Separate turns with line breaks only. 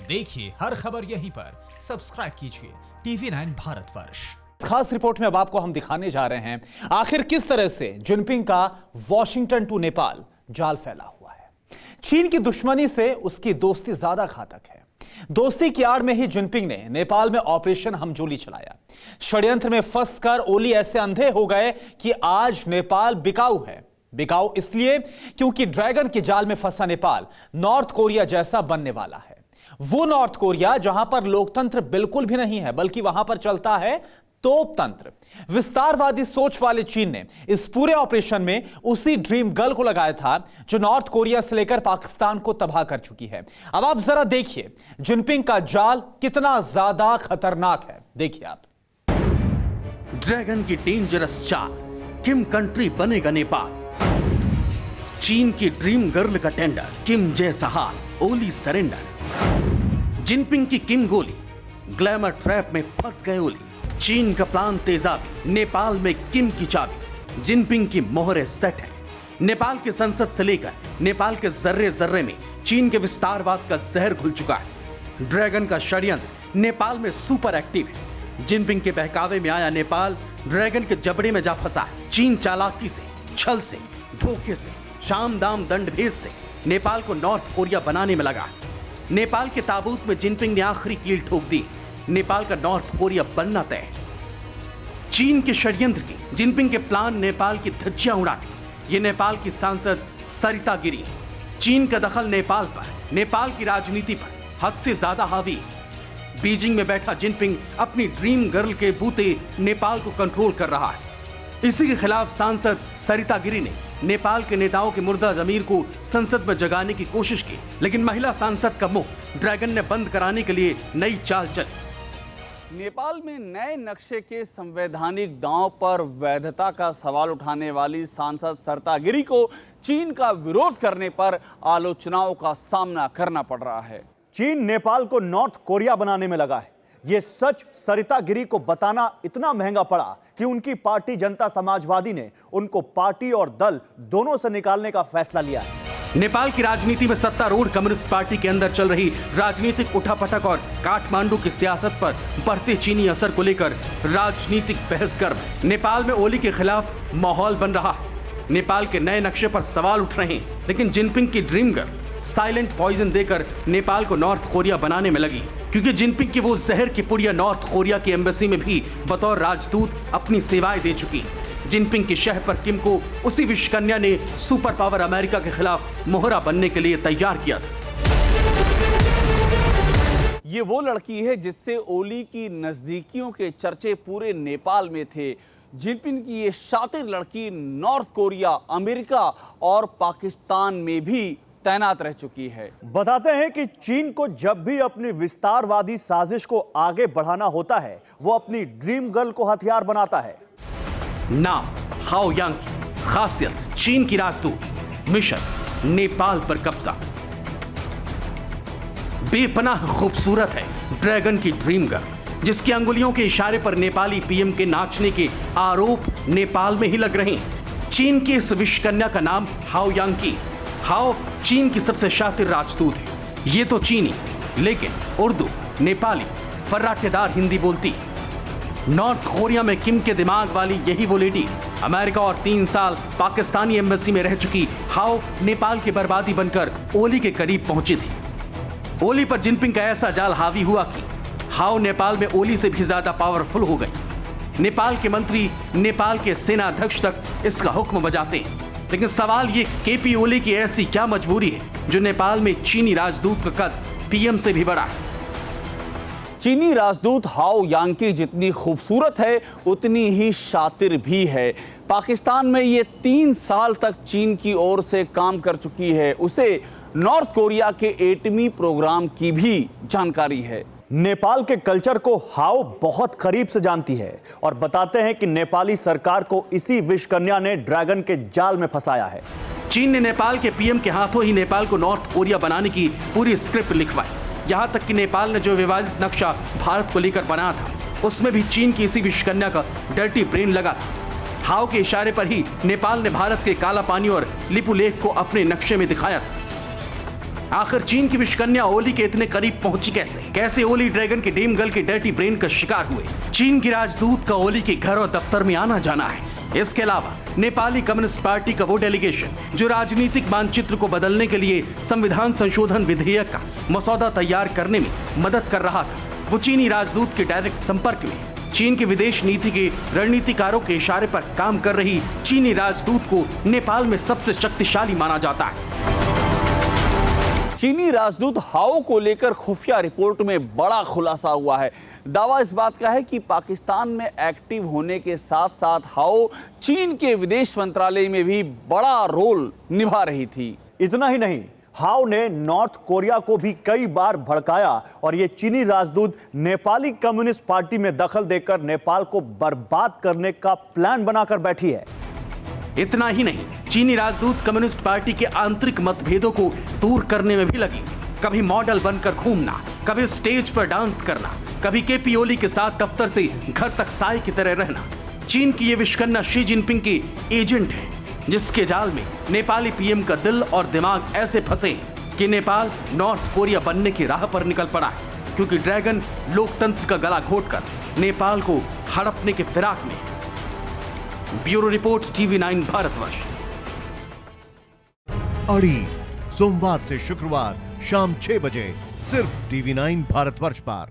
देखिए हर खबर यहीं पर, सब्सक्राइब कीजिए TV9 भारतवर्ष।
खास रिपोर्ट में अब आपको हम दिखाने जा रहे हैं आखिर किस तरह से जिनपिंग का वॉशिंगटन टू नेपाल जाल फैला हुआ है। चीन की दुश्मनी से उसकी दोस्ती ज्यादा घातक है। दोस्ती की आड़ में ही जिनपिंग ने नेपाल में ऑपरेशन हमजोली चलाया। षड्यंत्र में फंसकर ओली ऐसे अंधे हो गए कि आज नेपाल बिकाऊ है। बिकाऊ इसलिए क्योंकि ड्रैगन के जाल में फंसा नेपाल नॉर्थ कोरिया जैसा बनने वाला है। वो नॉर्थ कोरिया जहां पर लोकतंत्र बिल्कुल भी नहीं है, बल्कि वहां पर चलता है तोप तंत्र। विस्तारवादी सोच वाले चीन ने इस पूरे ऑपरेशन में उसी ड्रीम गर्ल को लगाया था जो नॉर्थ कोरिया से लेकर पाकिस्तान को तबाह कर चुकी है। अब आप जरा देखिए जिनपिंग का जाल कितना ज्यादा खतरनाक है। देखिए आप।
ड्रैगन की डेंजरस चाल, किम कंट्री बनेगा नेपाल। चीन की ड्रीम गर्ल का टेंडर, किम जैसा हाल, ओली सरेंडर। जिनपिंग की किम गोली, ग्लैमर ट्रैप में फंस गए ओली। चीन का प्लान तेजाबी, नेपाल में किम की चाबी। जिनपिंग की मोहरें सेट है। नेपाल की संसद से लेकर नेपाल के जर्रे जर्रे में चीन के विस्तारवाद का जहर घुल चुका है। ड्रैगन का षड्यंत्र नेपाल में सुपर एक्टिव है। जिनपिंग के बहकावे में आया नेपाल ड्रैगन के जबड़े में जा फंसा है। चीन चालाकी से, छल से, धोखे से, शाम दाम दंड भेद से नेपाल को नॉर्थ कोरिया बनाने में लगा। नेपाल के ताबूत में जिनपिंग ने आखिरी कील ठोक दी। नेपाल का नॉर्थ कोरिया बनना तय। चीन के षड्यंत्र की जिनपिंग के प्लान नेपाल की धज्जियां उड़ाती। ये नेपाल की सांसद सरिता गिरी। चीन का दखल नेपाल पर, नेपाल की राजनीति पर हद से ज्यादा हावी। बीजिंग में बैठा जिनपिंग अपनी ड्रीम गर्ल के बूते नेपाल को कंट्रोल कर रहा है। इसी के खिलाफ सांसद सरिता गिरी ने नेपाल के नेताओं के मुर्दा जमीर को संसद में जगाने की कोशिश की, लेकिन महिला सांसद का मुंह ड्रैगन ने बंद कराने के लिए नई चाल चली।
नेपाल में नए नक्शे के संवैधानिक दांव पर वैधता का सवाल उठाने वाली सांसद सरिता गिरी को चीन का विरोध करने पर आलोचनाओं का सामना करना पड़ रहा है।
चीन नेपाल को नॉर्थ कोरिया बनाने में लगा है। यह सच सरिता गिरी को बताना इतना महंगा पड़ा कि उनकी पार्टी जनता समाजवादी ने उनको पार्टी और दल दोनों से निकालने का फैसला लिया है।
नेपाल की राजनीति में सत्तारूढ़ कम्युनिस्ट पार्टी के अंदर चल रही राजनीतिक उठापटक और काठमांडू की सियासत पर बढ़ते चीनी असर को लेकर राजनीतिक बहस गर्म है। नेपाल में ओली के खिलाफ माहौल बन रहा है। नेपाल के नए नक्शे पर सवाल उठ रहे हैं, लेकिन जिनपिंग की ड्रीम गर्ल साइलेंट पॉइजन देकर नेपाल को नॉर्थ कोरिया बनाने में लगी, क्योंकि जिनपिंग की वो जहर की पुड़िया नॉर्थ कोरिया की एम्बेसी में भी बतौर राजदूत अपनी सेवाएं दे चुकी। जिनपिंग की शह पर किम को उसी विश्वकन्या ने सुपर पावर अमेरिका के खिलाफ मोहरा बनने के लिए तैयार किया था।
ये वो लड़की है जिससे ओली की नजदीकियों के चर्चे पूरे नेपाल में थे। जिनपिंग की ये शातिर लड़की नॉर्थ कोरिया, अमेरिका और पाकिस्तान में भी तैनात रह चुकी है।
बताते हैं कि चीन को जब भी अपनी विस्तारवादी साजिश को आगे बढ़ाना होता है, वो अपनी ड्रीम गर्ल को हथियार बनाता है।
नाम हाओ यांग की, खासियत चीन की राजदूत, मिशन नेपाल पर कब्जा। बेपनाह खूबसूरत है ड्रैगन की ड्रीम गर्ल, जिसकी अंगुलियों के इशारे पर नेपाली पीएम के नाचने के आरोप नेपाल में ही लग रहे हैं। चीन की इस विश्वकन्या का नाम हाओ यांग की। हाओ चीन की सबसे शातिर राजदूत है। ये तो चीनी, लेकिन उर्दू, नेपाली, फर्राटेदार हिंदी बोलती है। नॉर्थ कोरिया में किम के दिमाग वाली यही वो लेडी। अमेरिका और 3 साल पाकिस्तानी एम्बेसी में रह चुकी हाओ नेपाल की बर्बादी बनकर ओली के करीब पहुंची थी। ओली पर जिनपिंग का ऐसा जाल हावी हुआ कि हाओ नेपाल में ओली से भी ज्यादा पावरफुल हो गई। नेपाल के मंत्री नेपाल के सेना अध्यक्ष तक इसका हुक्म बजाते हैं। लेकिन सवाल ये, केपी ओली की ऐसी क्या मजबूरी है जो नेपाल में चीनी राजदूत का कद पीएम से भी बड़ा है।
चीनी राजदूत हाओ यांग की जितनी खूबसूरत है उतनी ही शातिर भी है। पाकिस्तान में ये 3 साल तक चीन की ओर से काम कर चुकी है। उसे नॉर्थ कोरिया के एटमी प्रोग्राम की भी जानकारी है।
नेपाल के कल्चर को हाओ बहुत करीब से जानती है और बताते हैं कि नेपाली सरकार को इसी विश्वकन्या ने ड्रैगन के जाल में फंसाया है।
चीन ने नेपाल के पीएम के हाथों ही नेपाल को नॉर्थ कोरिया बनाने की पूरी स्क्रिप्ट लिखवाई। यहां तक कि नेपाल ने जो विवादित नक्शा भारत को लेकर बनाया था, उसमें भी चीन की इसी विश्वकन्या का डर्टी ब्रेन लगा था। हाओ के इशारे पर ही नेपाल ने भारत के काला पानी और लिपुलेख को अपने नक्शे में दिखाया था। आखिर चीन की विश्वकन्या ओली के इतने करीब पहुंची कैसे ओली ड्रैगन की ड्रीम गर्ल की डर्टी ब्रेन का शिकार हुए। चीन की राजदूत का ओली के घर और दफ्तर में आना जाना है। इसके अलावा नेपाली कम्युनिस्ट पार्टी का वो डेलीगेशन जो राजनीतिक मानचित्र को बदलने के लिए संविधान संशोधन विधेयक का मसौदा तैयार करने में मदद कर रहा था, वो चीनी राजदूत के डायरेक्ट संपर्क में। चीन की विदेश नीति के रणनीतिकारों के इशारे पर काम कर रही चीनी राजदूत को नेपाल में सबसे शक्तिशाली माना जाता है।
चीनी राजदूत हाओ को लेकर खुफिया रिपोर्ट में बड़ा खुलासा हुआ है। दावा इस बात का है कि पाकिस्तान में एक्टिव होने के साथ साथ हाओ चीन के विदेश मंत्रालय में भी बड़ा रोल निभा रही थी।
इतना ही नहीं, हाओ ने नॉर्थ कोरिया को भी कई बार भड़काया और ये चीनी राजदूत नेपाली कम्युनिस्ट पार्टी में दखल देकर नेपाल को बर्बाद करने का प्लान बनाकर बैठी है।
इतना ही नहीं, चीनी राजदूत कम्युनिस्ट पार्टी के आंतरिक मतभेदों को दूर करने में भी लगी। कभी मॉडल बनकर घूमना, कभी स्टेज पर डांस करना, कभी केपी ओली के साथ दफ्तर से घर तक साए की तरह रहना। चीन की ये विश्वकन्या शी जिनपिंग की एजेंट है, जिसके जाल में नेपाली पीएम का दिल और दिमाग ऐसे फंसे हैं कि नेपाल नॉर्थ कोरिया बनने की राह पर निकल पड़ा है, क्योंकि ड्रैगन लोकतंत्र का गला घोटकर नेपाल को हड़पने के फिराक में। Bureau report TV9 Bharatvarsh.
अड़ी सोमवार से शुक्रवार शाम 6 बजे सिर्फ TV9 भारतवर्ष पर।